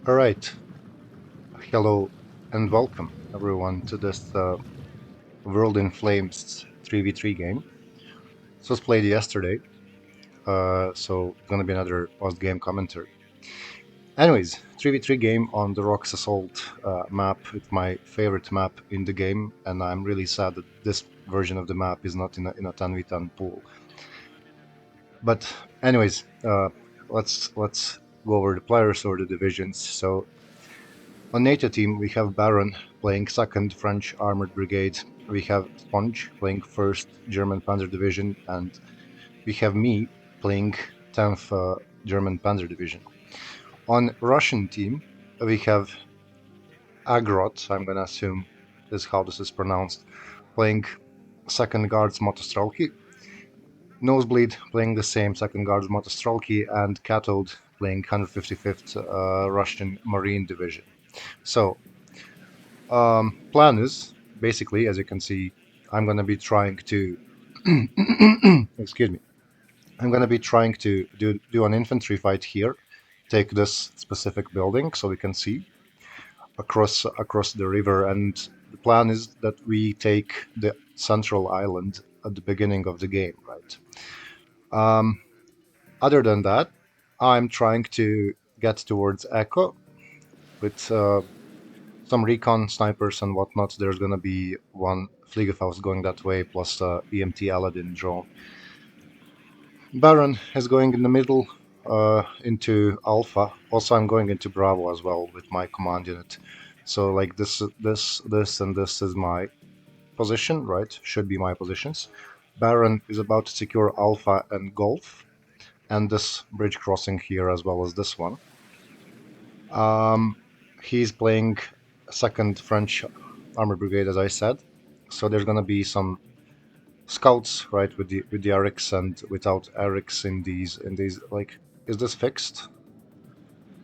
Alright, hello and welcome everyone to this World in Flames 3v3 game. This was played yesterday, so it's gonna be another post-game commentary. Anyways, 3v3 game on the Rocks Assault map. It's my favorite map in the game, and I'm really sad that this version of the map is not in a 10v10 pool. But anyways, let's go over the players or the divisions. So on NATO team, we have Baron playing 2nd French Armored Brigade, we have Sponge playing 1st German Panzer Division, and we have me playing 10th German Panzer Division. On Russian team, we have Agrot, I'm gonna assume this is how this is pronounced, playing 2nd Guards Motostrelki, Nosebleed playing the same 2nd Guards Motostrelki, and Cathode playing 155th Russian Marine Division. So, plan is basically, as you can see, I'm gonna be trying to excuse me. I'm gonna be trying to do an infantry fight here, take this specific building so we can see across the river, and the plan is that we take the central island at the beginning of the game, right? Other than that, I'm trying to get towards Echo with some recon snipers and whatnot. There's gonna be one Fliegerfaust going that way, plus EMT Aladdin drone. Baron is going in the middle into Alpha. Also, I'm going into Bravo as well with my command unit. So like this, and this is my position, right? Should be my positions. Baron is about to secure Alpha and Golf, and this bridge crossing here as well as this one. He's playing 2nd French Armored Brigade, as I said. So there's gonna be some scouts, right, with the Erics and without Erics in these like, is this fixed?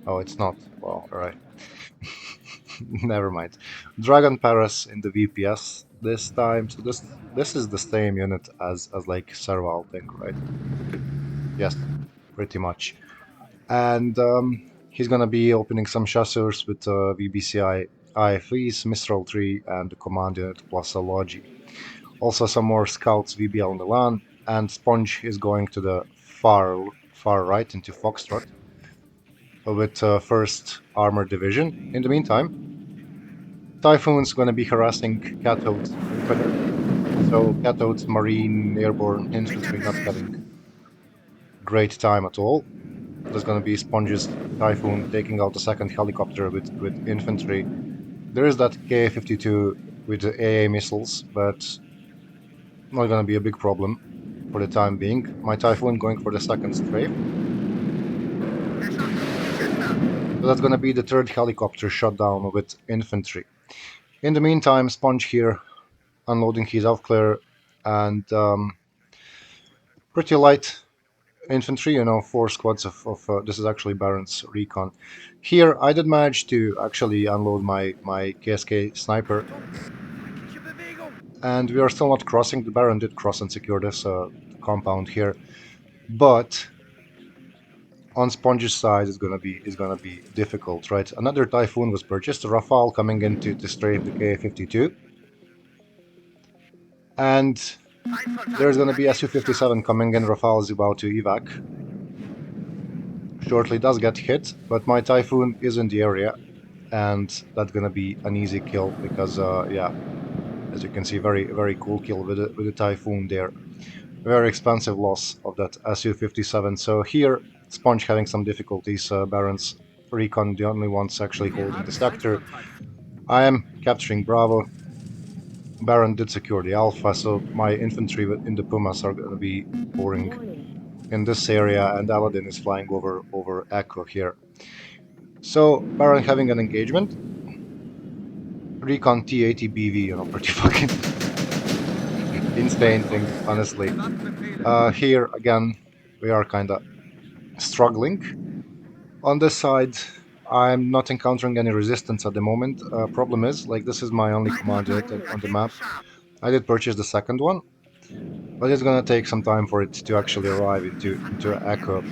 Oh, it's not. Well, alright. Never mind. Dragon Paras in the VPS this time. So this is the same unit as like Serval thing, right? Yes, pretty much. And he's gonna be opening some chasseurs with VBCI IFEs, Mistral 3, and the command unit plus a Logi. Also some more scouts VBL Milan, and Sponge is going to the far right into Foxtrot with 1st Armored Division. In the meantime, Typhoon's going to be harassing Cathode's infantry, so Cathode's Marine Airborne Infantry not having great time at all. There's going to be Sponge's Typhoon taking out the 2nd helicopter with infantry. There is that Ka-52 with the AA missiles, but not gonna be a big problem for the time being. My Typhoon going for the 2nd strafe. So that's gonna be the 3rd helicopter shot down with infantry. In the meantime, Sponge here unloading his Aufklär and pretty light infantry, 4 squads of this is actually Baron's recon. Here I did manage to actually unload my KSK sniper, and we are still not crossing. The Baron did cross and secure this compound here, but on Sponge's side is gonna be difficult, right? Another Typhoon was purchased, a Rafale coming in to strafe the Ka-52, and there's gonna be a Su-57 coming in. Rafale is about to evac. Shortly does get hit, but my Typhoon is in the area, and that's gonna be an easy kill because yeah, as you can see, very cool kill with the Typhoon there. Very expensive loss of that Su-57. So here, Sponge having some difficulties. Baron's recon, the only ones actually holding the sector. I am capturing Bravo. Baron did secure the Alpha, so my infantry in the Pumas are going to be pouring in this area, and Aladdin is flying over Echo here. So Baron having an engagement. Recon T-80BV, pretty fucking insane thing, honestly. Here again, we are kinda struggling. On this side, I'm not encountering any resistance at the moment. Problem is, like, this is my only command unit on the map. I did purchase the 2nd one, but it's gonna take some time for it to actually arrive into Echo.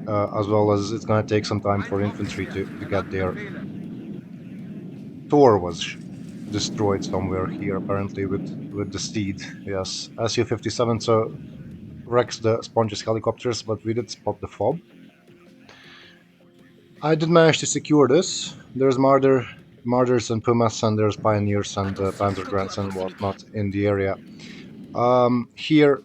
as well as it's going to take some time for infantry to get there. Tor was destroyed somewhere here, apparently, with the seed. Yes, Su-57, so wrecks the Sponge's helicopters, but we did spot the fob. I did manage to secure this. There's Marders and Pumas, and there's Pioneers and Panzergrants and whatnot in the area. Here,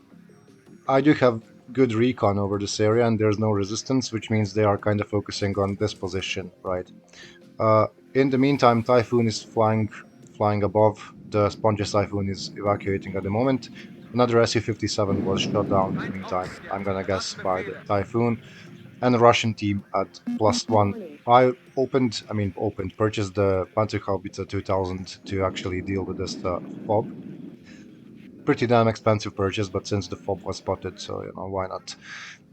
I do have good recon over this area, and there's no resistance, which means they are kind of focusing on this position, right? In the meantime, Typhoon is flying above. The Sponges Typhoon is evacuating at the moment. Another Su-57 was shot down in the meantime, I'm gonna guess, by the Typhoon. And the Russian team at +1. I purchased the Panzerhaubitze 2000 to actually deal with this fob. Pretty damn expensive purchase, but since the fob was spotted, so why not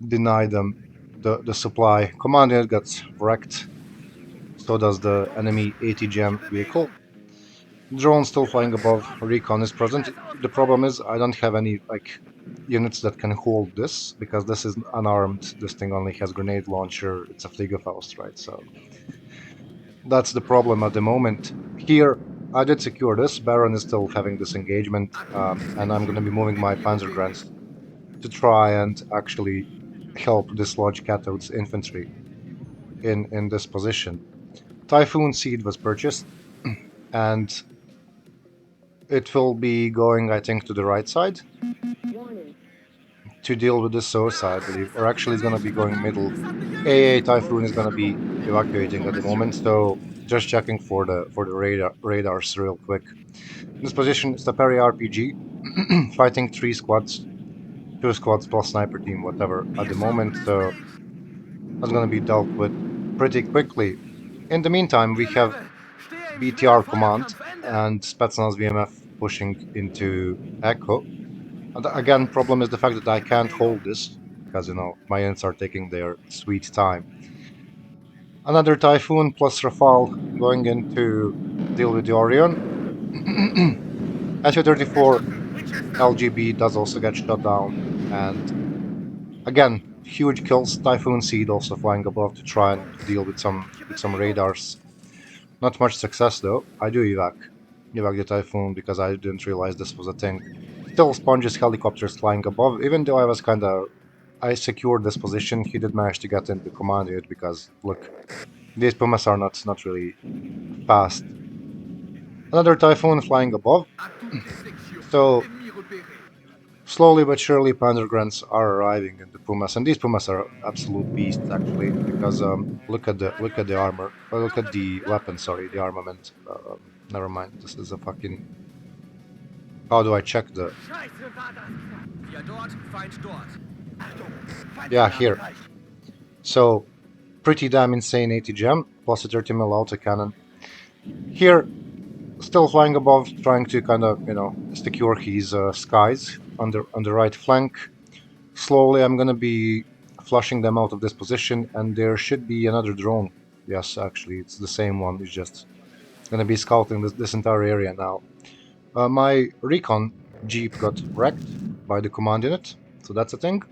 deny them the supply. Command unit gets wrecked. So does the enemy ATGM vehicle. Drone still flying above. Recon is present. The problem is I don't have any units that can hold this because this is unarmed. This thing only has grenade launcher. It's a Fliegerfaust, right? So that's the problem at the moment. Here, I did secure this. Baron is still having this engagement, and I'm going to be moving my Panzergrants to try and actually help dislodge Cathode's infantry in this position. Typhoon Seed was purchased, and it will be going, I think, to the right side to deal with the SOSA, I believe. Or actually, it's going to be going middle. AA Typhoon is going to be evacuating at the moment, so just checking for the radars real quick. In this position, it's the Perry RPG, fighting 3 squads, 2 squads plus sniper team, whatever, at the moment, so that's going to be dealt with pretty quickly. In the meantime, we have BTR command and Spetsnaz VMF pushing into Echo. And again, problem is the fact that I can't hold this because my units are taking their sweet time. Another Typhoon plus Rafale going in to deal with the Orion. Su-34 LGB does also get shot down, and again, huge kills. Typhoon Seed also flying above to try and deal with some radars. Not much success though. I do evac the Typhoon because I didn't realize this was a thing. Still Sponge's helicopters flying above, even though I secured this position, he did manage to get in the command unit because, look, these Pumas are not really fast. Another Typhoon flying above. So, slowly but surely Panzergrants are arriving in the Pumas, and these Pumas are absolute beasts actually, because look at the armor, look at the weapon, sorry, the armament. Never mind, this is a fucking... How do I check the... Yeah, here. So, pretty damn insane ATGM, plus a 30 mm autocannon. Here, still flying above, trying to kind of, secure his skies on the right flank. Slowly, I'm gonna be flushing them out of this position, and there should be another drone. Yes, actually, it's the same one. It's just gonna be scouting this entire area now. My recon jeep got wrecked by the command unit, so that's a thing.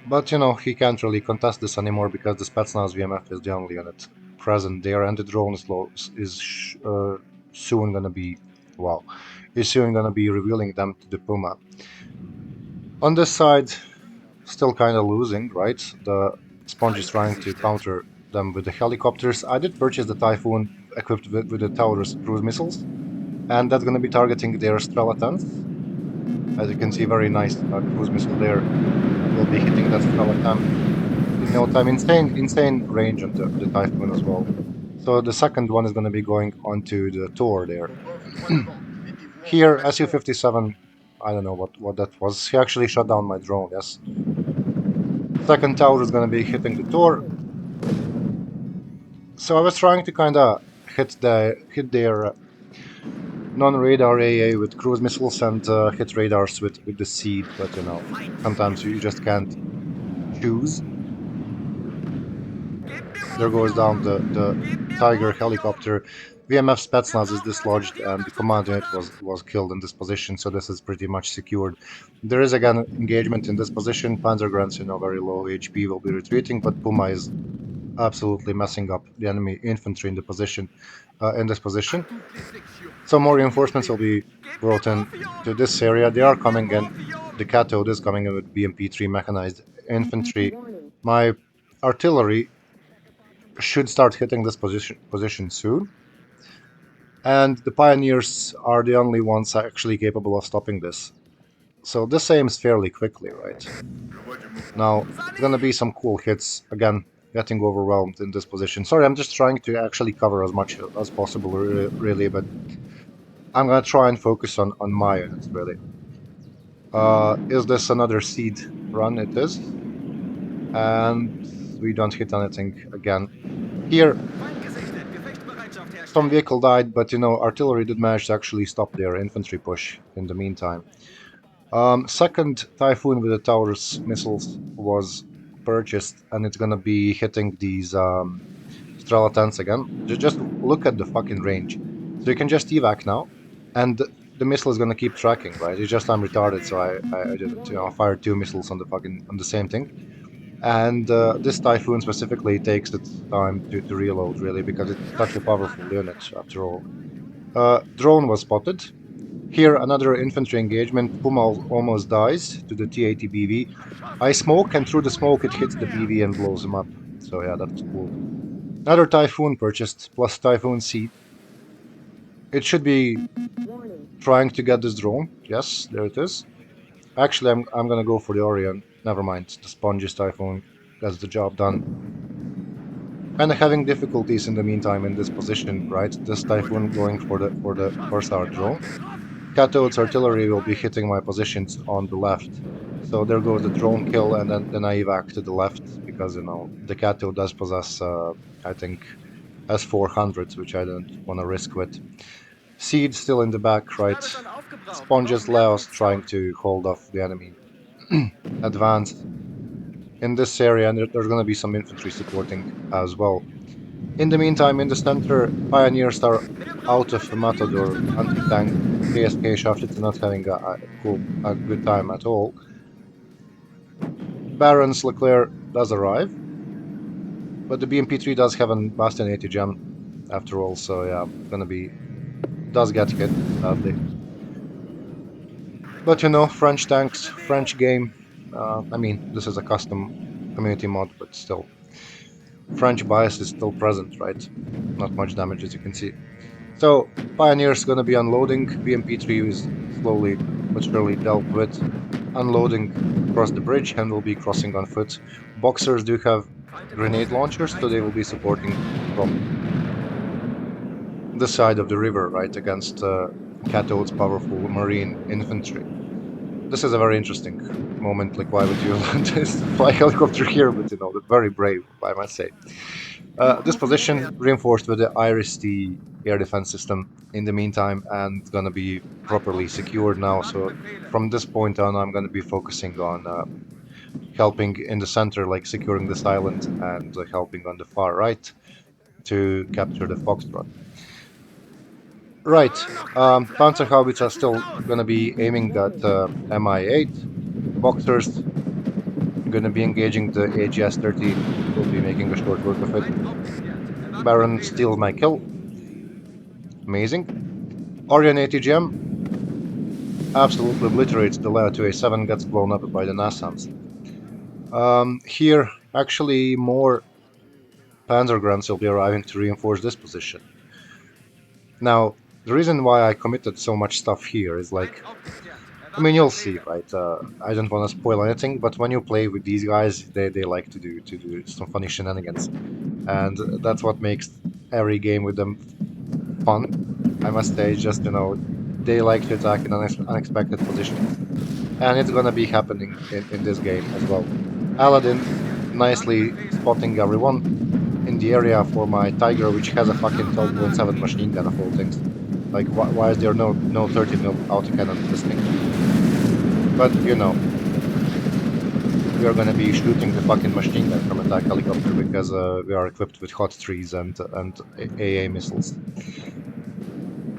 But he can't really contest this anymore because the Spetsnaz VMF is the only unit present there, and the drone is soon gonna be revealing them to the Puma. On this side, still kind of losing, right? The Sponge is trying to counter them with the helicopters. I did purchase the Typhoon equipped with the Taurus cruise missiles, and that's going to be targeting their Strela 10s. As you can see, very nice cruise missile there. Will be hitting that Strela 10 in no time. Insane range on the Typhoon as well. So the second one is going to be going onto the Tor there. Here, Su-57, I don't know what that was. He actually shot down my drone, yes. Second tower is going to be hitting the Tor. So I was trying to kind of hit their non-radar AA with cruise missiles and hit radars with the seed, but sometimes you just can't choose. there goes down the Tiger helicopter. VMF Spetsnaz is dislodged, and the command unit was killed in this position, so this is pretty much secured. There is again engagement in this position. Panzergrants, very low HP, will be retreating, but Puma is absolutely messing up the enemy infantry in this position. Some more reinforcements will be brought in to this area. They are coming in. The cathode is coming in with BMP-3 mechanized infantry. My artillery should start hitting this position soon. And the pioneers are the only ones actually capable of stopping this. So this aims fairly quickly, right? Now, gonna be some cool hits. Again, getting overwhelmed in this position. Sorry, I'm just trying to actually cover as much as possible, really, but I'm gonna try and focus on my units, really. Is this another seed run? It is. And we don't hit anything again. Here, some vehicle died, but artillery did manage to actually stop their infantry push in the meantime. Second Typhoon with the Taurus missiles was purchased, and it's gonna be hitting these Strela 10s again. Just look at the fucking range. So you can just evac now, and the missile is gonna keep tracking, right? It's just I'm retarded, so I didn't, fire 2 missiles on the same thing. And this Typhoon specifically takes its time to reload, really, because it's such a powerful unit, after all. Drone was spotted. Here, another infantry engagement. Puma almost dies to the T-80 BV. I smoke, and through the smoke it hits the BV and blows him up. So yeah, that's cool. Another Typhoon purchased, plus Typhoon seed. It should be trying to get this drone. Yes, there it is. Actually, I'm gonna go for the Orion. Never mind, the Sponges Typhoon gets the job done. Kinda having difficulties in the meantime in this position, right? This Typhoon going for the Corsair drone. Cathode's artillery will be hitting my positions on the left. So there goes the drone kill, and then I evac to the left, because, the Cathode does possess, I think, S-400s, which I don't want to risk with. Seed still in the back, right? Sponges Laos trying to hold off the enemy. Advanced in this area, and there's going to be some infantry supporting as well. In the meantime, in the center, Pioneers are out of Matador anti-tank. KSK Shaft is not having a good time at all. Barons Leclerc does arrive, but the BMP-3 does have an Bastion 80 gem after all, so yeah, does get hit, sadly. But French tanks, French game. I mean, this is a custom community mod, but still. French bias is still present, right? Not much damage, as you can see. So, Pioneer's gonna be unloading. BMP-3 is slowly but surely dealt with. Unloading across the bridge, and will be crossing on foot. Boxers do have grenade launchers, so they will be supporting from the side of the river, right, against Cathode's powerful marine infantry. This is a very interesting moment. Like, why would you fly helicopter here? But very brave, I must say. This position reinforced with the Iris-T air defense system in the meantime, and gonna be properly secured now. So from this point on, I'm gonna be focusing on helping in the center, like securing this island, and helping on the far right to capture the Foxtrot. Right, Panzerhaubitze are still gonna be aiming at Mi-8. Boxers gonna be engaging the AGS-30. Will be making a short work of it. Baron steals my kill. Amazing. Orion ATGM absolutely obliterates the Leo 2A7, gets blown up by the NASAMS. Here, actually, more Panzergrants will be arriving to reinforce this position. Now, the reason why I committed so much stuff here is like, I mean, you'll see, right? I don't want to spoil anything, but when you play with these guys, they like to do some funny shenanigans, and that's what makes every game with them fun. I must say, just they like to attack in unexpected positions, and it's gonna be happening in this game as well. Aladdin nicely spotting everyone in the area for my Tiger, which has a fucking 12.7 machine gun of all things. Like, why is there no 30mm autocannon in this thing? But we are gonna be shooting the fucking machine gun from attack helicopter because we are equipped with hot trees and AA missiles.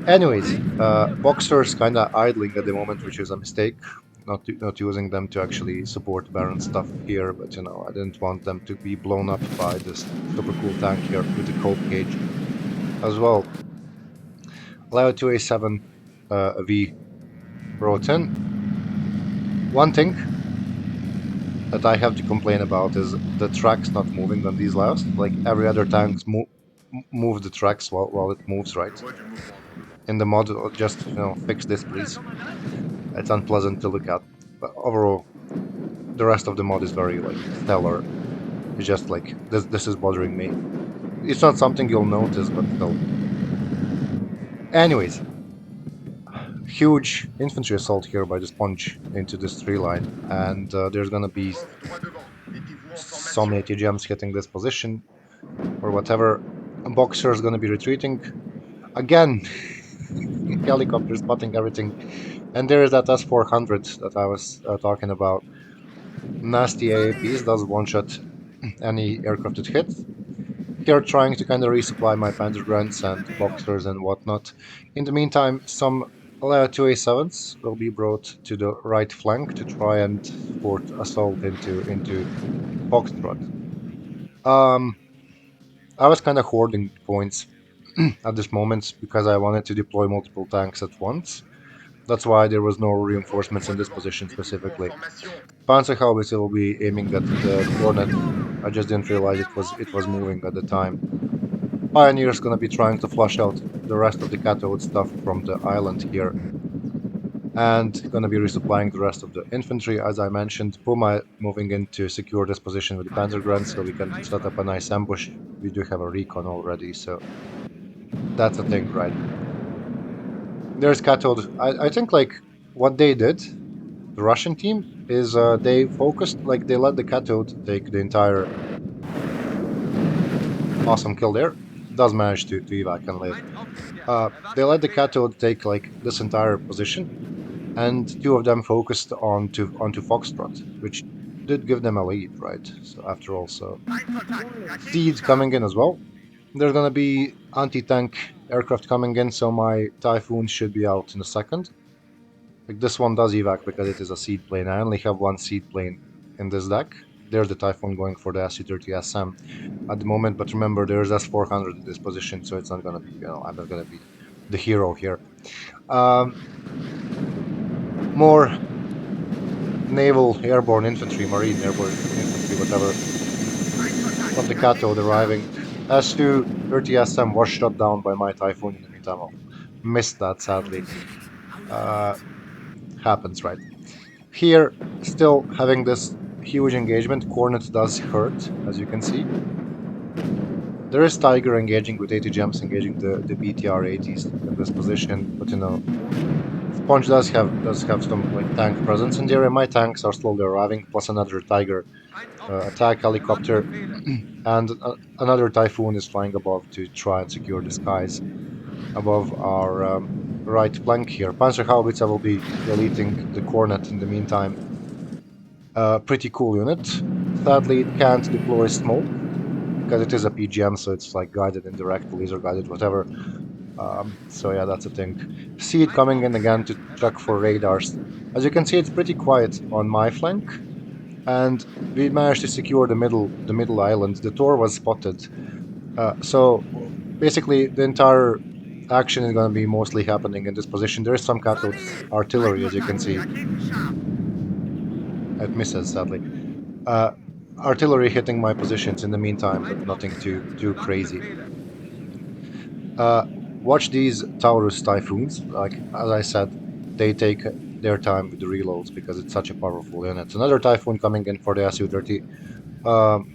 Anyways, Boxer's kind of idling at the moment, which is a mistake. Not using them to actually support Baron stuff here, but you know, I didn't want them to be blown up by this super cool tank here with the cope cage as well. Lao 2A7 V brought in. One thing that I have to complain about is the tracks not moving on these Laos. Like every other tank move the tracks while it moves, right? In the mod, just you know, fix this, please. It's unpleasant to look at, but overall, the rest of the mod is very like stellar. It's just like this is bothering me. It's not something you'll notice, but still. Anyways, huge infantry assault here by the sponge into this tree line, and there's gonna be some ATGMs hitting this position or whatever. Boxer is gonna be retreating again. Helicopter spotting everything, and there is that S400 that I was talking about. Nasty AAPs does one-shot any aircraft it hits. Here trying to kind of resupply my Panzer Grunts and Boxers and whatnot. In the meantime, some Leia 2A7s will be brought to the right flank to try and support assault into Foxtrot. I was kind of hoarding points at this moment because I wanted to deploy multiple tanks at once. That's why there was no reinforcements in this position specifically. Panzerhaubitze will be aiming at the Hornet. I just didn't realize it was moving at the time. Pioneer's gonna be trying to flush out the rest of the cathode stuff from the island here. And gonna be resupplying the rest of the infantry, as I mentioned. Puma moving in to secure this position with the Panzer Grunts so we can set up a nice ambush. We do have a recon already, so that's a thing, right? There's cathode. I think like what they did, the Russian team, is they focused, like they let the cathode take the entire awesome kill there. Does manage to evac and live. They let the cathode take like this entire position, and two of them focused onto Foxtrot, which did give them a lead, right? So after all, so Seeds coming in as well. There's gonna be anti-tank aircraft coming in, so my Typhoon should be out in a second. Like this one does evac because it is a seed plane. I only have one seed plane in this deck. There's the Typhoon going for the SU-30 SM at the moment, but remember there's S400 in this position, so it's not gonna be, you know, I'm not gonna be the hero here. More naval airborne infantry, marine airborne infantry, whatever, of the cathode arriving. SU-30 SM was shot down by my Typhoon in the meantime. I missed that, sadly. Happens, right? Here, still having this huge engagement. Cornet does hurt, as you can see. There is Tiger engaging with 80 gems, engaging the BTR-80s in this position, but you know, Sponge does have some like tank presence in there, and my tanks are slowly arriving, plus another Tiger attack helicopter, and another Typhoon is flying above to try and secure the skies above our right flank here. Panzerhaubitze will be deleting the Cornet in the meantime. Pretty cool unit. Sadly, it can't deploy smoke because it is a PGM, so it's like guided indirect, laser guided, whatever. So yeah, that's a thing. See it coming in again to check for radars. As you can see, it's pretty quiet on my flank, and we managed to secure the middle island. The Tor was spotted, so basically the entire action is going to be mostly happening in this position. There is some cathode artillery, as you can see. It misses, sadly. Artillery hitting my positions in the meantime, but nothing too crazy. Watch these Taurus Typhoons. Like as I said, they take their time with the reloads because it's such a powerful unit. Another Typhoon coming in for the Su-30,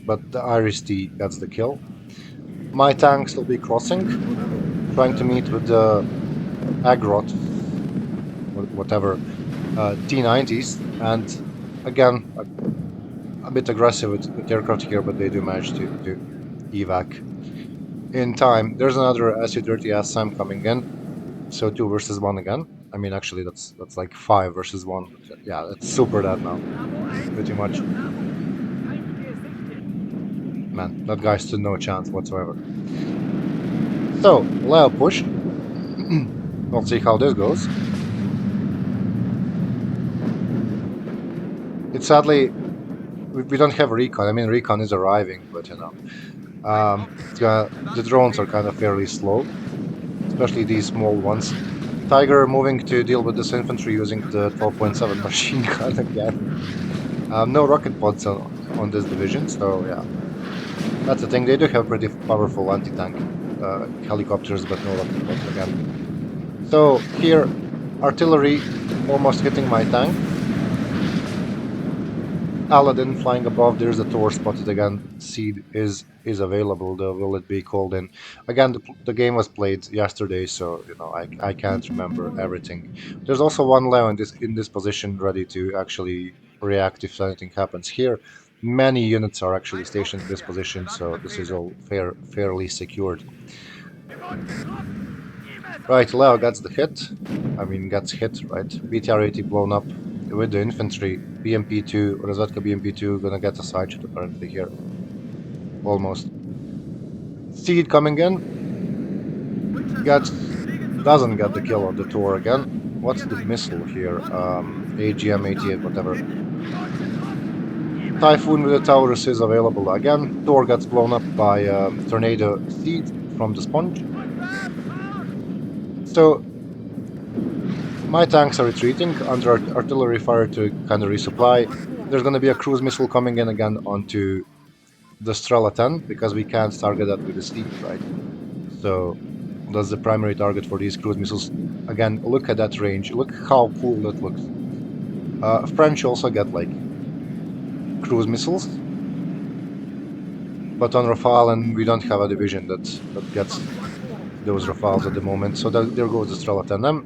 but the Iris T gets the kill. My tanks will be crossing, trying to meet with the Agrot, whatever, T-90s, and again, a bit aggressive with aircraft here, but they do manage to evac in time. There's another Su-30 SM coming in, so 2 versus 1 again. I mean, actually, that's like 5 versus 1. Yeah, it's super dead now, pretty much. man, that guy stood no chance whatsoever. So, Leo push. We'll see how this goes. It's sadly, we don't have recon. I mean, recon is arriving, but you know, the drones are kind of fairly slow, especially these small ones. Tiger moving to deal with this infantry using the 12.7 machine gun again. No rocket pods on this division, so yeah, that's the thing. They do have pretty powerful anti-tank helicopters, but no rocket pods again. So here, artillery almost hitting my tank. Aladdin flying above. There's a Thor spotted again. Seed is available. Though will it be called in? Again, the game was played yesterday, so you know I can't remember everything. There's also one Leo in this position, ready to actually react if anything happens here. Many units are actually stationed in this position, so this is all fairly secured. Right, Leo gets the hit. I mean, gets hit, right? BTR-80 blown up with the infantry. BMP-2, Rosetka BMP-2 gonna get a side shot apparently here. Almost. Seed coming in. Doesn't get the kill on the Tor again. What's the missile here? AGM-88, whatever. Typhoon with the Taurus is available again. Tor gets blown up by Tornado Seed from the Sponge. So my tanks are retreating under artillery fire to kind of resupply. There's going to be a cruise missile coming in again onto the Strela 10 because we can't target that with the Seed, right? So that's the primary target for these cruise missiles. Again, look at that range. Look how cool that looks. French also get like cruise missiles, but on Rafale we don't have a division that gets those Rafales at the moment. So there goes the Strela 10M.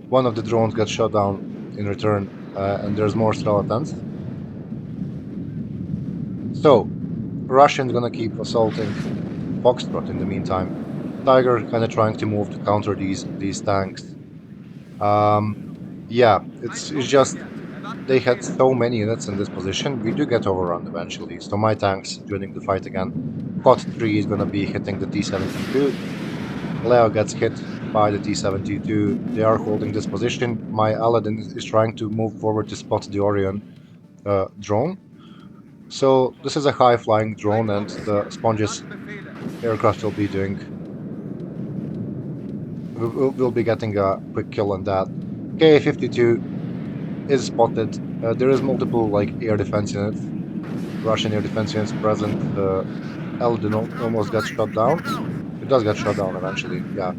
One of the drones gets shot down in return, and there's more Strela 10s. So Russians gonna keep assaulting Foxtrot in the meantime. Tiger kind of trying to move to counter these tanks. Yeah, it's just they had so many units in this position. We do get overrun eventually. So my tanks joining the fight again. Cot 3 is gonna be hitting the T-72. Leo gets hit by the T-72. They are holding this position. My Aladdin is trying to move forward to spot the Orion drone. So this is a high-flying drone, and the Sponge's aircraft will be doing. We'll be getting a quick kill on that. Ka-52 is spotted. There is multiple like air defense units, Russian air defense units present. Eldon almost got shot down. It does get shot down eventually. Yeah.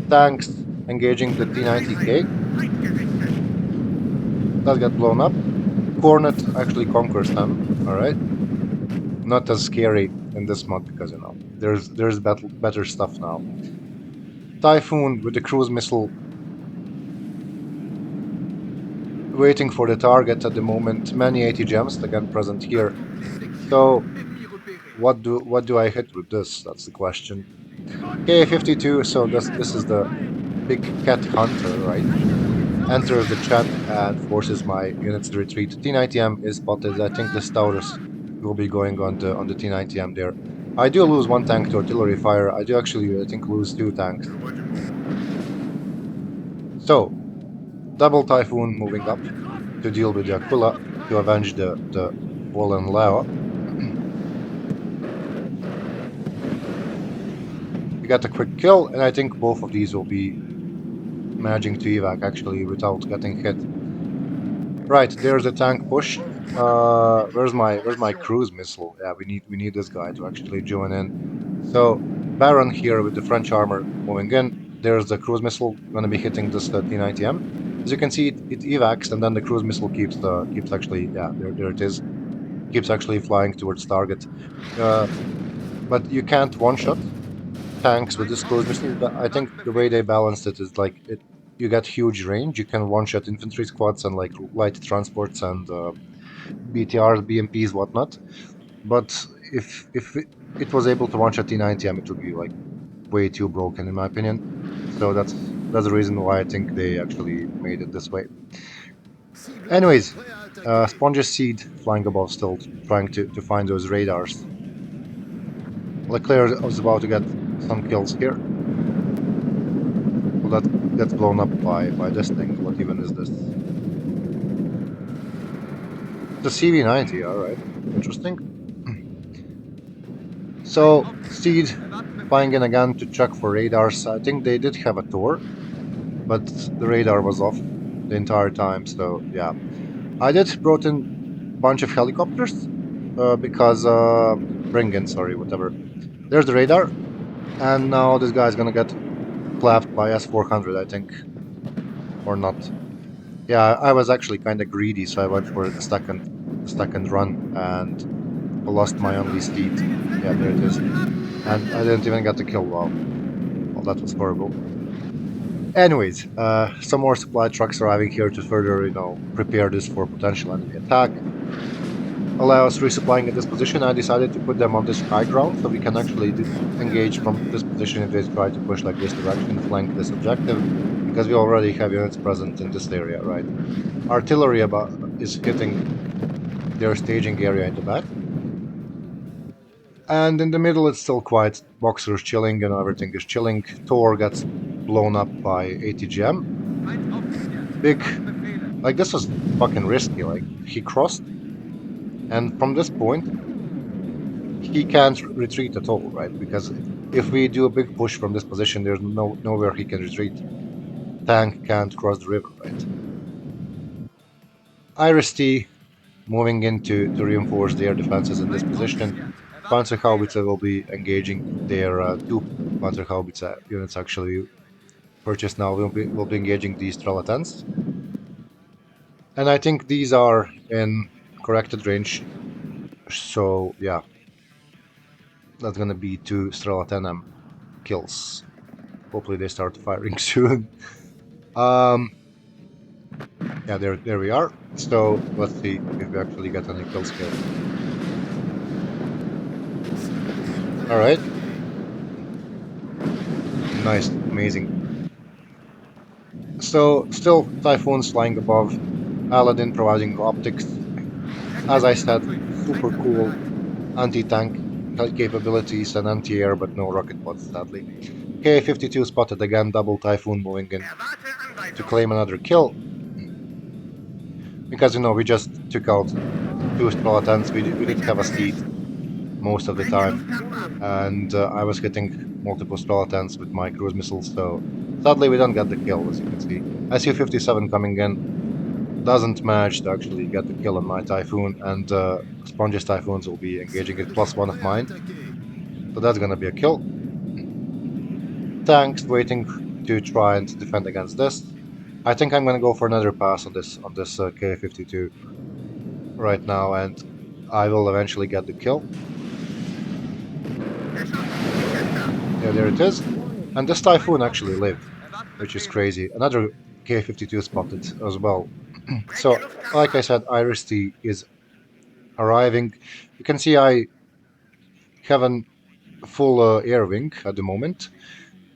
Tanks engaging the T-90K. Does get blown up. Cornet actually conquers them. All right. Not as scary in this mod because you know there's better stuff now. Typhoon with the cruise missile waiting for the target at the moment. Many 80 gems again present here. So what do I hit with this? That's the question. Ka-52. So this is the big cat hunter, right? Enters the chat and forces my units to retreat. T-90M is spotted. I think the Taurus will be going on the T-90M there. I do lose one tank to artillery fire. I do actually, I think, lose two tanks. So, double Typhoon moving up to deal with the Aquila to avenge the fallen Leo. We got a quick kill, and I think both of these will be managing to evac actually without getting hit. Right, there's a tank push. Where's my cruise missile? Yeah, we need this guy to actually join in. So Baron here with the French armor moving in. There's the cruise missile gonna be hitting this T-90M. As you can see, it evacs, and then the cruise missile keeps actually, yeah, there it is. Keeps actually flying towards target. But you can't one-shot tanks with this cruise missile. I think the way they balanced it is like you get huge range. You can one-shot infantry squads and like light transports and BTRs, BMPs, whatnot. But if it was able to one-shot T-90M, it would be like way too broken in my opinion. So that's the reason why I think they actually made it this way. Anyways, Sponge's Seed flying above still, trying to find those radars. Leclerc was about to get some kills here. Well, that gets blown up by this thing. What even is this? The CV-90, alright. Interesting. So, Steed flying in again to check for radars. I think they did have a tour, but the radar was off the entire time, so yeah. I did brought in a bunch of helicopters, because, bring in, sorry, whatever. There's the radar, and now this guy's gonna get clapped by S-400, I think, or not. Yeah, I was actually kind of greedy, so I went for the second run, and I lost my only steed. Yeah, there it is. And I didn't even get the kill. Wow. Well, that was horrible. Anyways, some more supply trucks arriving here to further, prepare this for potential enemy attack. Allow us resupplying at this position. I decided to put them on this high ground so we can actually engage from this position if they try to push like this direction, flank this objective, because we already have units present in this area, right? Artillery is hitting their staging area in the back. And in the middle it's still quiet. Boxer's chilling and everything is chilling. Thor gets blown up by ATGM. Big, like this was fucking risky. Like he crossed, and from this point he can't retreat at all, right? Because if we do a big push from this position, there's nowhere he can retreat. Tank can't cross the river, right? Iris-T moving in to reinforce their defenses in this position. Panzerhaubitze will be engaging their two Panzerhaubitze units actually purchased now. Will be engaging these Strela 10s. And I think these are in corrected range. So yeah, that's gonna be two Strela 10M kills. Hopefully they start firing soon. Yeah, there we are. So let's see if we actually get any kills here. Alright. Nice, amazing. So, still Typhoons flying above, Aladdin providing optics. As I said, super cool anti-tank capabilities and anti-air, but no rocket pods, sadly. Ka-52 spotted again, double Typhoon moving in to claim another kill. Because, we just took out two Strela 10s, we did have a steed most of the time. And I was hitting multiple Strela 10s with my cruise missiles, so sadly we don't get the kill, as you can see. Su-57 coming in doesn't manage to actually get the kill on my Typhoon, and Sponge's Typhoons will be engaging it +1 of mine. So that's gonna be a kill. Tanks waiting to try and defend against this. I think I'm gonna go for another pass on this Ka-52 right now, and I will eventually get the kill. Yeah, there it is. And this Typhoon actually lived, which is crazy. Another Ka-52 spotted as well. So, like I said, Iris-T is arriving. You can see I have a full air wing at the moment.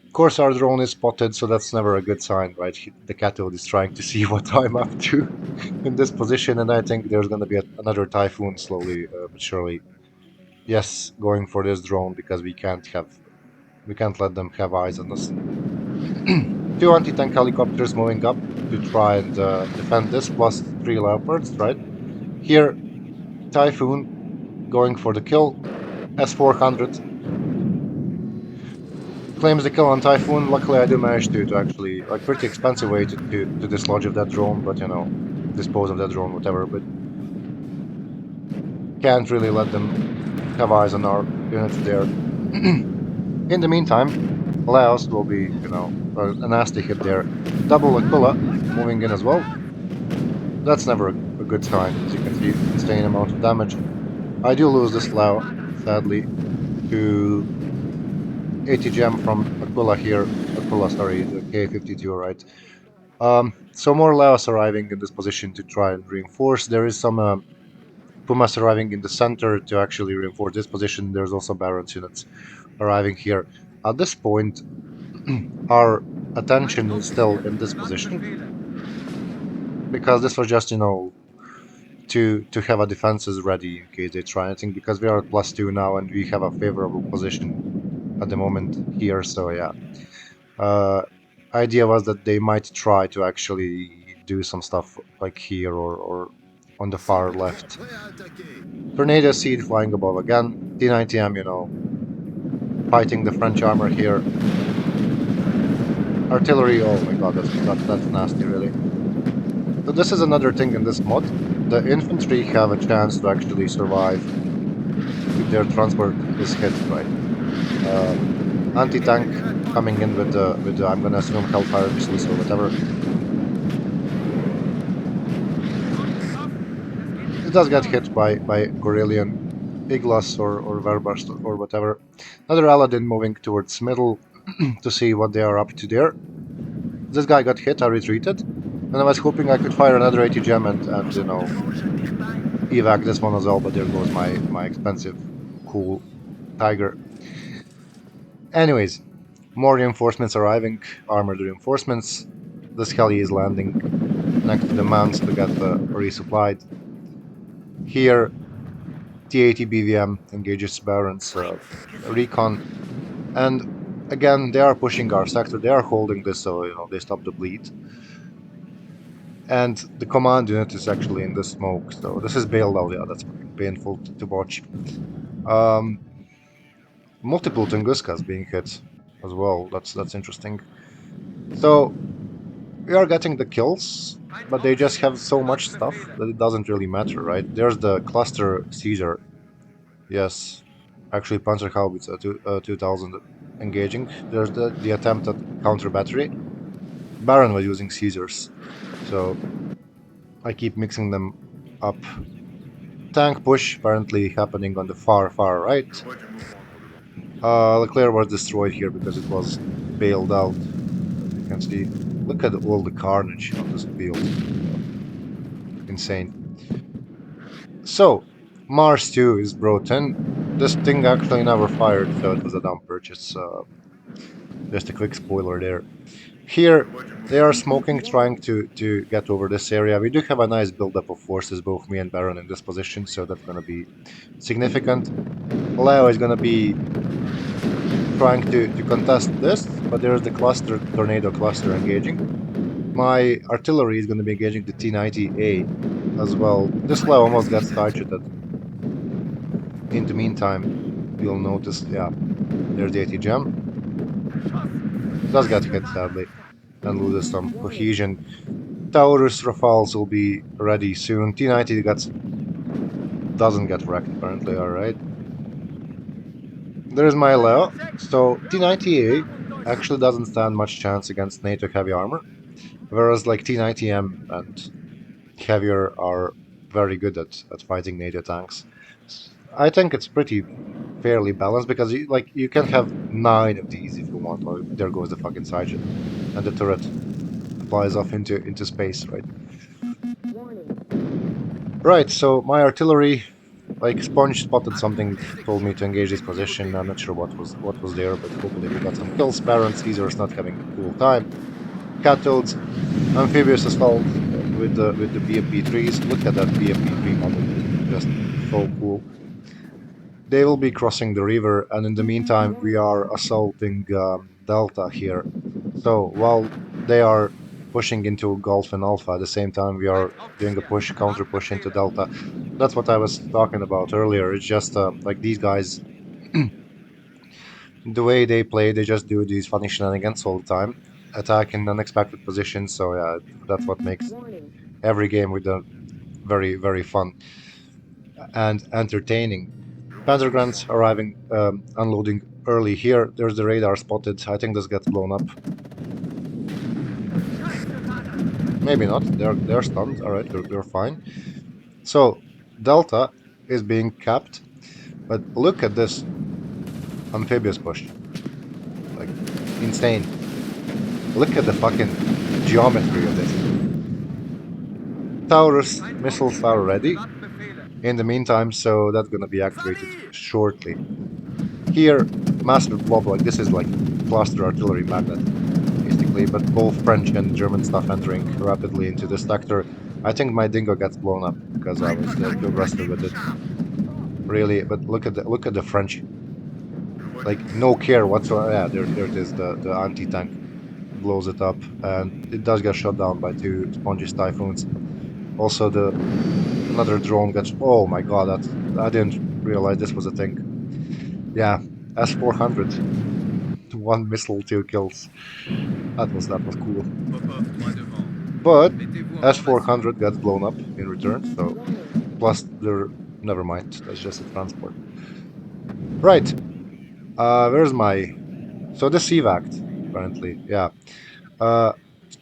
Of course, our drone is spotted, so that's never a good sign, right? The cathode is trying to see what I'm up to in this position, and I think there's going to be another Typhoon slowly but surely. Yes, going for this drone because we can't let them have eyes on us. Two anti-tank helicopters moving up to try and defend this, plus 3 Leopards, right? Here, Typhoon going for the kill. S-400 claims the kill on Typhoon. Luckily, I do manage to actually, like, pretty expensive way to dislodge of that drone, but, dispose of that drone, whatever, but can't really let them have eyes on our units there. In the meantime, Laos will be, a nasty hit there. Double Aquila moving in as well. That's never a good sign, as you can see, insane amount of damage. I do lose this Lao, sadly, to ATGM from Aquila here. Aquila, sorry, the Ka-52, right? So more Laos arriving in this position to try and reinforce. There is some Pumas arriving in the center to actually reinforce this position. There's also Barons units arriving here. At this point, our attention is still in this position, because this was just, to have a defenses ready in case they try anything, because we are at +2 now and we have a favorable position at the moment here. So yeah, idea was that they might try to actually do some stuff like here or on the far left. Tornado seed flying above again. T90M, fighting the French armor here. Artillery, oh my god, that's nasty, really. So this is another thing in this mod. The infantry have a chance to actually survive if their transport is hit, right? Anti-tank coming in with the I'm gonna assume Hellfire missiles or whatever. It does get hit by Gorelian Iglas or Verbast or whatever. Another Aladdin moving towards middle to see what they are up to there. This guy got hit, I retreated, and I was hoping I could fire another 80 gem and evac this one as well, but there goes my expensive, cool Tiger. Anyways, more reinforcements arriving, armored reinforcements. This heli is landing next to the mounts to get resupplied. Here, T80 BVM engages Baron's recon, and again they are pushing our sector. They are holding this, so they stop the bleed. And the command unit is actually in the smoke, so this is bailed out. Yeah, that's painful to watch. Multiple Tunguskas being hit as well. That's interesting. So we are getting the kills, but they just have so much stuff that it doesn't really matter, right? There's the cluster Caesar. Yes, actually Panzerhaubitze 2000 engaging. There's the attempt at counter battery. Baron was using Caesars, so I keep mixing them up. Tank push apparently happening on the far right. Leclerc was destroyed here because it was bailed out. As you can see, look at all the carnage on this field. Insane. So, Mars 2 is brought in. This thing actually never fired, so it was a dumb purchase. Just a quick spoiler there. Here, they are smoking, trying to get over this area. We do have a nice buildup of forces, both me and Baron in this position, so that's going to be significant. Leo is going to be trying to contest this, but there's the tornado cluster engaging. My artillery is going to be engaging the T90A as well. This Leo almost got sideshotted. In the meantime, you'll notice, yeah, there's the 80 gem. Does get hit, sadly, and loses some cohesion. Taurus Rafales will be ready soon. T90 doesn't get wrecked, apparently, alright. There's my Leo. So T90A actually doesn't stand much chance against NATO heavy armor, whereas like T90M and heavier are very good at fighting NATO tanks. I think it's pretty fairly balanced, because you can have 9 of these if you want. Oh, there goes the fucking sideship, and the turret flies off into space, right? Right. So my artillery, like Sponge spotted something, told me to engage this position. I'm not sure what was there, but hopefully we got some kills. Baron Caesar is not having a cool time. Cathodes, amphibious assault with the BMP3s. Look at that BMP3 model, just so cool. They will be crossing the river, and in the meantime we are assaulting Delta here. So while they are pushing into Gulf and Alpha, at the same time we are doing a counter push into Delta. That's what I was talking about earlier. It's just like these guys, the way they play, they just do these funny shenanigans all the time, attack in unexpected positions. So yeah, that's what makes every game with a very, very fun and entertaining. Panzer Grants arriving, unloading early here. There's the radar spotted. I think this gets blown up. Maybe not. They're stunned. All right, we're fine. So Delta is being capped, but look at this amphibious push. Like, insane. Look at the fucking geometry of this. Taurus missiles are ready in the meantime, so that's gonna be activated shortly. Here, massive blob, like this is like cluster artillery magnet, basically, but both French and German stuff entering rapidly into this sector. I think my dingo gets blown up because I was too aggressive with it. Really, but look at the French. Like no care whatsoever. Yeah, there it is. The anti-tank blows it up, and it does get shot down by two spongy typhoons. Also, the another drone gets. Oh my god, that's I didn't realize this was a thing. Yeah, S-400, one missile, two kills. That was cool. But S-400 gets blown up in return. So plus there. Never mind. That's just a transport. Right. Where's my? So this evac apparently. Yeah. Uh,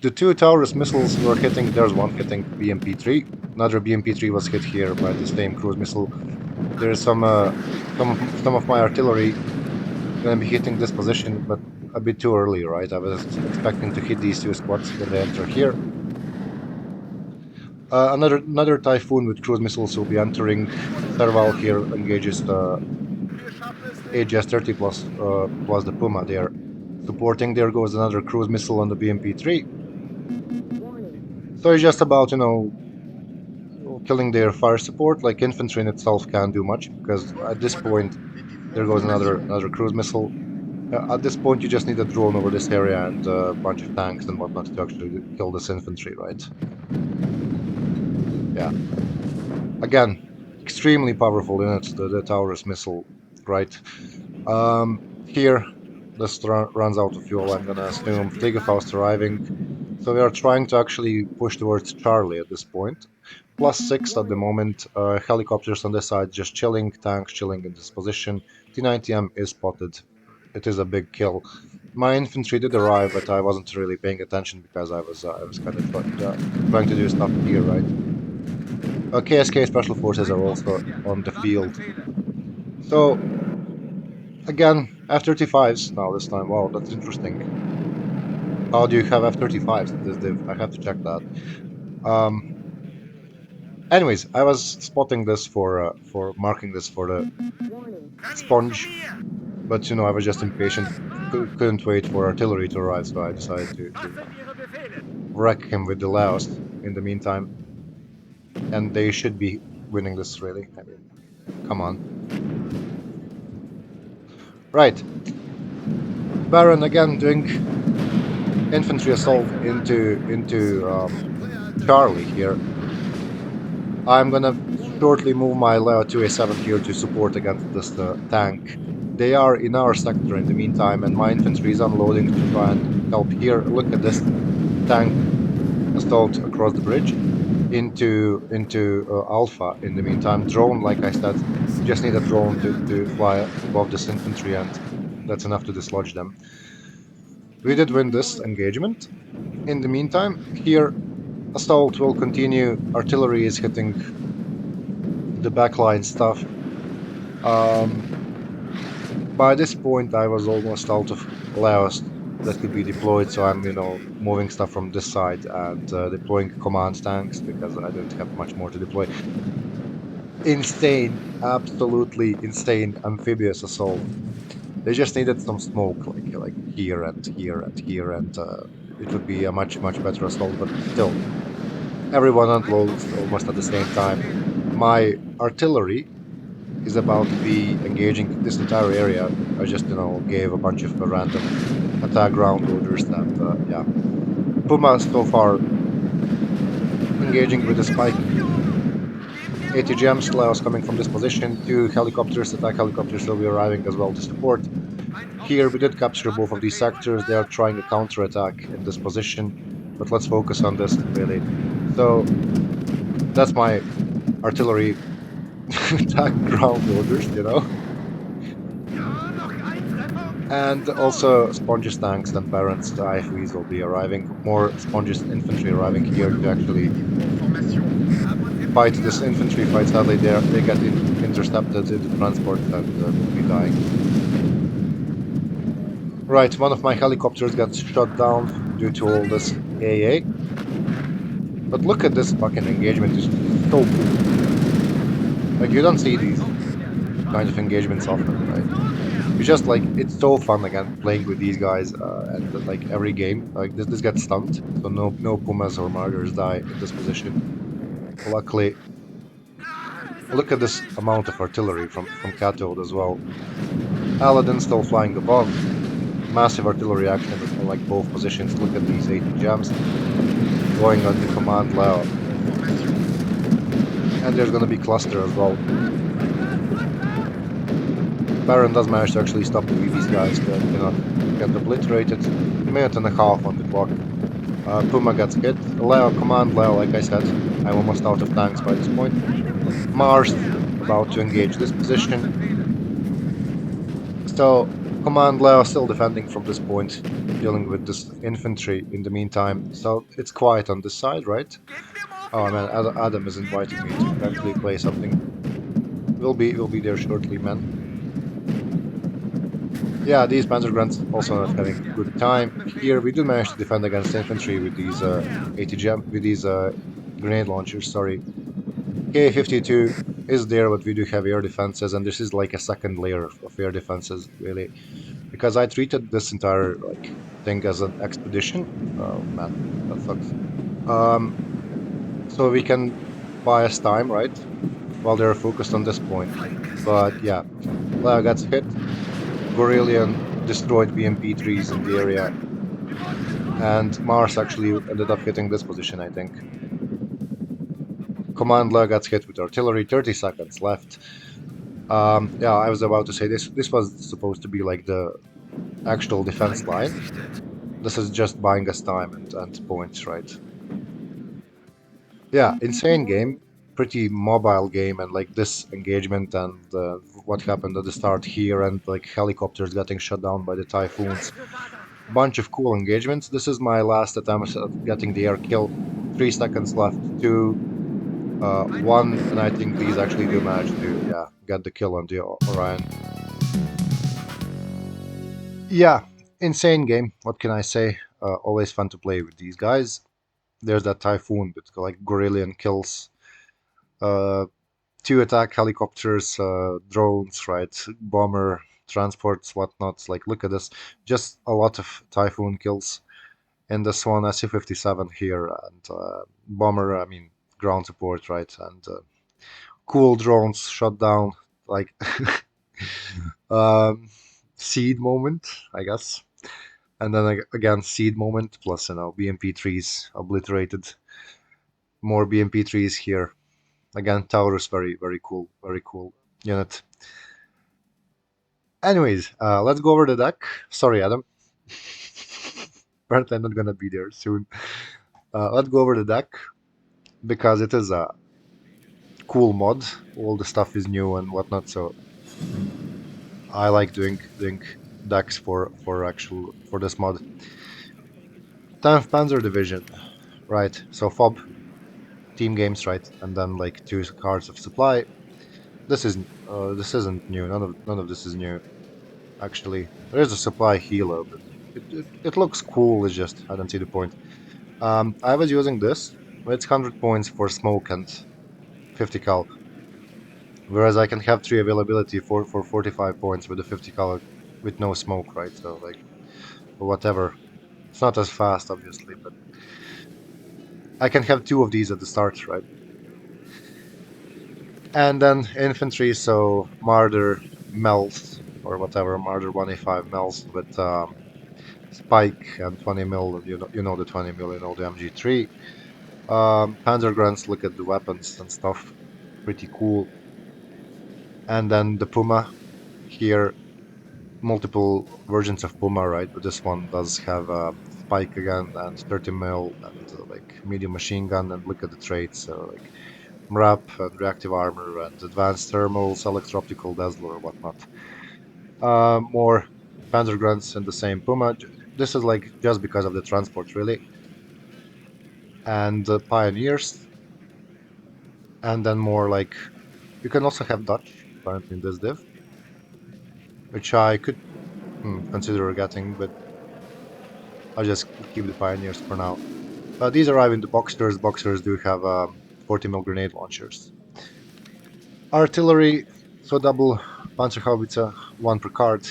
the two Taurus missiles were hitting. There's one hitting BMP-3. Another BMP-3 was hit here by the same cruise missile. There's some of my artillery gonna be hitting this position, but a bit too early, right? I was expecting to hit these two squads when they enter here. Another Typhoon with cruise missiles will be entering. Serval here engages the AGS-30 plus the Puma there. Supporting, there goes another cruise missile on the BMP-3. So it's just about, killing their fire support. Like infantry in itself can't do much because at this point there goes another cruise missile. At this point you just need a drone over this area and a bunch of tanks and whatnot to actually kill this infantry, right? Yeah. Again, extremely powerful units, the Taurus missile, right? Here, this runs out of fuel, I'm gonna assume. Fliegerfaust arriving. So we are trying to actually push towards Charlie at this point. +6 at the moment. Helicopters on this side just chilling, tanks chilling in this position. T-90M is spotted. It is a big kill. My infantry did arrive, but I wasn't really paying attention because I was kind of trying to do stuff here, right? KSK Special Forces are also on the field. So again, F-35s now this time. Wow, that's interesting. How do you have F-35s in this div? I have to check that. Anyways, I was spotting this for marking this for the sponge, but I was just impatient, couldn't wait for artillery to arrive, so I decided to wreck him with the Laos in the meantime. And they should be winning this, really. I mean, come on. Right. Baron again doing infantry assault into Charlie here. I'm gonna shortly move my Leo 2A7 here to support against this tank. They are in our sector in the meantime, and my infantry is unloading to try and help here. Look at this tank assault across the bridge into Alpha in the meantime. Drone, like I said, you just need a drone to fly above this infantry, and that's enough to dislodge them. We did win this engagement. In the meantime, here assault will continue. Artillery is hitting the backline stuff. By this point, I was almost out of Laos that could be deployed, so I'm, moving stuff from this side and deploying command tanks because I didn't have much more to deploy. Insane, absolutely insane amphibious assault. They just needed some smoke, like here and here and here, and it would be a much better assault. But still, everyone unloads almost at the same time. My artillery is about to be engaging this entire area. I just, gave a bunch of random attack ground orders, and yeah. Puma so far engaging with the spike. ATGM Slaos coming from this position. Two helicopters, attack helicopters will be arriving as well to support. Here we did capture both of these sectors. They are trying a counterattack in this position, but let's focus on this really. So that's my artillery attack ground orders, And also Sponges tanks and Barons IFVs will be arriving. More Sponges infantry arriving here to actually fight this infantry fight. Sadly, they get intercepted in the transport and will be dying. Right, one of my helicopters got shot down due to all this AA. But look at this fucking engagement, it's so cool. Like, you don't see these kind of engagements often, right? It's just like, it's so fun again playing with these guys, and like every game, like this gets stunned, so no Pumas or Martyrs die in this position. luckily, look at this amount of artillery from cathode as well. Aladdin still flying above. Massive artillery action on like both positions. Look at these 80 gems going on the command Lao. And there's gonna be cluster as well. Baron does manage to actually stop these guys, but cannot get obliterated. Minute and a half on the clock. Puma gets hit. Leo, command Leo, like I said, I'm almost out of tanks by this point. Mars about to engage this position. So, command Leo still defending from this point, dealing with this infantry in the meantime. So, it's quiet on this side, right? Oh man, Adam is inviting me to actually play something. We'll be there shortly, man. Yeah, these Panzer Grunts also not having a good time. Here we do manage to defend against infantry with these 80 gem with these grenade launchers. Sorry, K-52 is there, but we do have air defenses, and this is like a second layer of air defenses, really, because I treated this entire like thing as an expedition. Oh man, that sucks. Um, so we can buy us time, right, while they're focused on this point. But yeah, Leo gets hit. Gorillion destroyed BMP-3s in the area, and Mars actually ended up hitting this position, I think. Command Leo gets hit with artillery, 30 seconds left. Yeah, I was about to say this was supposed to be like the actual defense line. This is just buying us time and points, right? Yeah, insane game, pretty mobile game, and like this engagement and what happened at the start here, and like helicopters getting shut down by the typhoons. Bunch of cool engagements. This is my last attempt at getting the air kill. 3 seconds left. Two, one, and I think these actually do manage to, yeah, get the kill on the Orion. Yeah, insane game. What can I say? Always fun to play with these guys. There's that Typhoon with like Gorillion kills. Uh, Two attack helicopters, drones, right? Bomber, transports, whatnot. Like, look at this. Just a lot of Typhoon kills. In this one, SU-57 here, and bomber, I mean, ground support, right? And cool drones shot down, like um, seed moment, I guess. And then again, seed moment, plus, BMP-3s obliterated. More BMP-3s here. Again, Taurus, very cool unit. Anyways, let's go over the deck. Sorry, Adam. Apparently, I'm not gonna be there soon. Let's go over the deck because it is a cool mod. All the stuff is new and whatnot, so I like doing decks for this mod. 10th Panzer Division, right? So FOB team games, right? And then like two cards of supply. This isn't new. None of this is new. Actually, there is a supply healer, but it looks cool. It's just I don't see the point. I was using this. It's 100 points for smoke and 50 cal. Whereas I can have 3 availability for 45 points with the 50 cal with no smoke, right? So like whatever. It's not as fast, obviously, but I can have 2 of these at the start, right? And then infantry, so Marder Mel's or whatever, Marder 1A5 Mel's with Spike and 20 mil, you know the 20 mil, the MG3. Panzer Grunts, look at the weapons and stuff, pretty cool. And then the Puma here, multiple versions of Puma, right? But this one does have Spike again and 30 mil and like medium machine gun. And look at the traits, so like MRAP and reactive armor and advanced thermals, electro-optical dazzler, whatnot. More Panzer Grunts in the same Puma. This is like just because of the transport, really. And Pioneers, and then more like you can also have Dutch apparently in this div, which I could consider getting, but I'll just keep the Pioneers for now. These arrive in the Boxers. Boxers do have 40 mil grenade launchers. Artillery, so double Panzerhaubitze, 1 per card,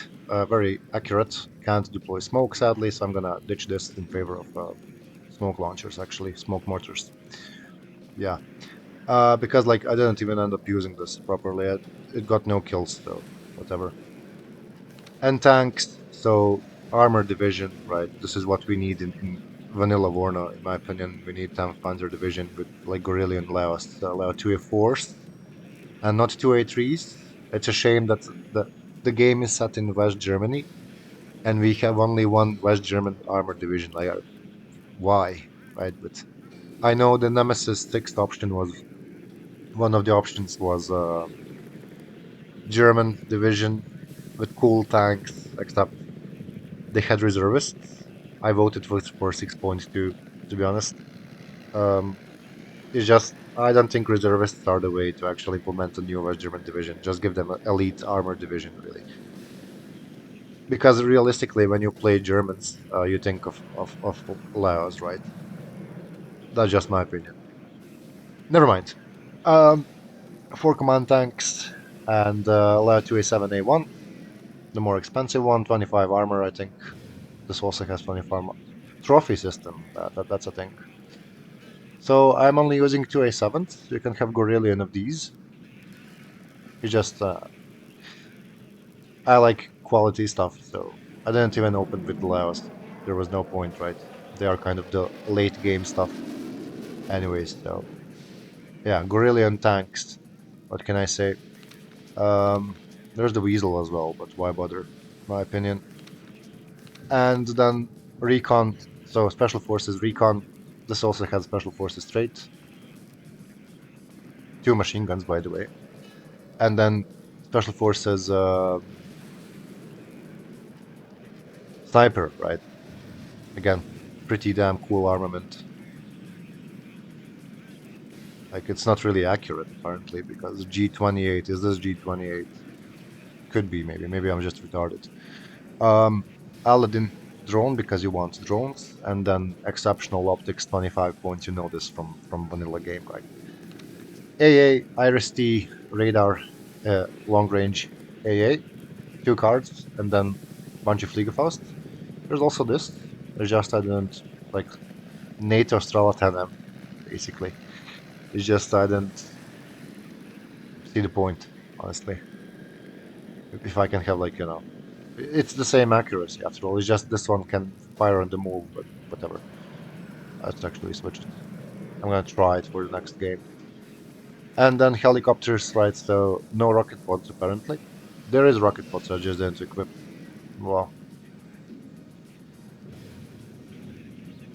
very accurate. Can't deploy smoke sadly, so I'm gonna ditch this in favor of smoke launchers, actually, smoke mortars. Yeah. Because like I didn't even end up using this properly. It got no kills, so whatever. And tanks, so armor division, right? This is what we need in vanilla Warno, in my opinion. We need 10th Panzer Division with like Gorillion allow 2A4s and not 2A3s. It's a shame that the game is set in West Germany and we have only one West German armor division. Like, why, right? But I know the Nemesis sixth option was one of the options was German division with cool tanks, except they had reservists. I voted for 6.2, to be honest. Um, it's just I don't think reservists are the way to actually implement a new West German division. Just give them an elite armor division, really. Because realistically, when you play Germans, you think of Laos, right? That's just my opinion. Never mind. Um, four command tanks and Lao 2A7A1, the more expensive one, 25 armor, I think. This also has 25 armor. Trophy system, that's a thing. So I'm only using 2A7s. You can have Gorillion of these. It's just I like quality stuff, so I didn't even open with the Laos. There was no point, right? They are kind of the late game stuff, anyways. So yeah, Gorillion tanks. What can I say? There's the Weasel as well, but why bother? My opinion. And then recon. So special forces recon. This also has special forces trait. Two machine guns, by the way. And then special forces sniper, right? Again, pretty damn cool armament. Like it's not really accurate apparently because G28 is this G28? Could be maybe. Maybe I'm just retarded. Um, Aladdin drone because you want drones, and then exceptional optics 25 points. You know this from vanilla game, right? AA Iris T radar, long range AA, two cards, and then bunch of Fliegefast. There's also this. It's just I didn't like NATO Strala 10M basically. It's just I didn't see the point, honestly. If I can have like it's the same accuracy after all. It's just this one can fire on the move, but whatever. Let's actually switch it. I'm gonna try it for the next game. And then helicopters, right? So no rocket pods apparently. There is rocket pods, I just didn't equip. Well,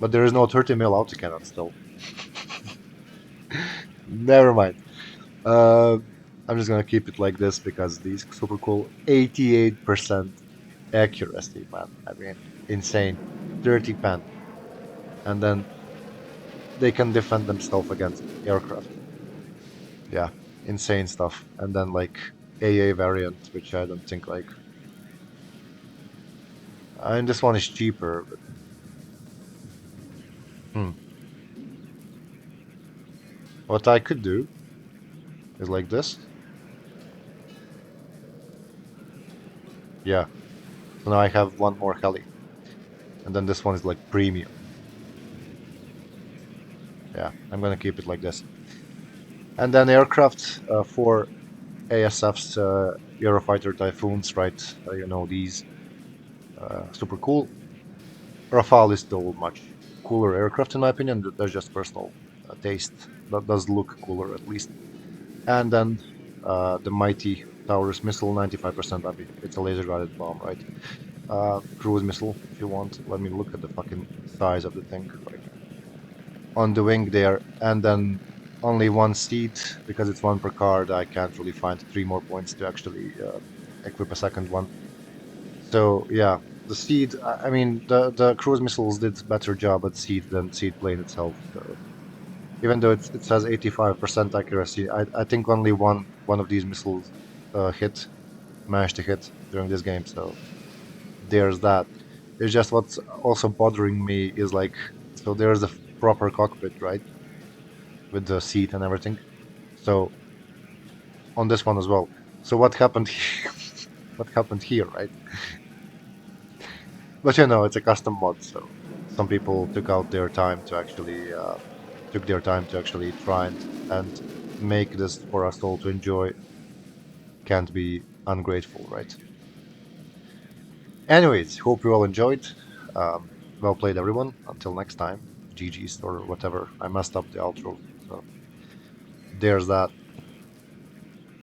but there is no 30 mil autocannon still. Never mind. Uh, I'm just gonna keep it like this because these super cool 88% accuracy, man. I mean, insane. 30 pen. And then they can defend themselves against aircraft. Yeah, insane stuff. And then like AA variant, which I don't think like. And this one is cheaper, but hmm. What I could do is like this. Yeah. So now I have one more heli, and then this one is like premium. Yeah, I'm gonna keep it like this. And then aircraft for ASF's Eurofighter Typhoons, right? You know these super cool. Rafale is still much cooler aircraft in my opinion. That's just personal taste. That does look cooler at least. And then the mighty Taurus missile, 95%. I mean, it's a laser-guided bomb, right? Cruise missile, if you want. Let me look at the fucking size of the thing. Like on the wing there, and then only one seat because it's one per card. I can't really find three more points to actually equip a second one. So yeah, the seed. I mean, the cruise missiles did better job at seed than seed plane itself. So even though it says 85% accuracy, I think only one of these missiles hit managed to hit during this game. So there's that. It's just what's also bothering me is like so there's a proper cockpit, right, with the seat and everything. So on this one as well. So what happened? What happened here, right? But it's a custom mod, so some people took their time to actually try and make this for us all to enjoy can't be ungrateful, right? Anyways, hope you all enjoyed. Well played, everyone. Until next time, GG's or whatever. I messed up the outro, so there's that.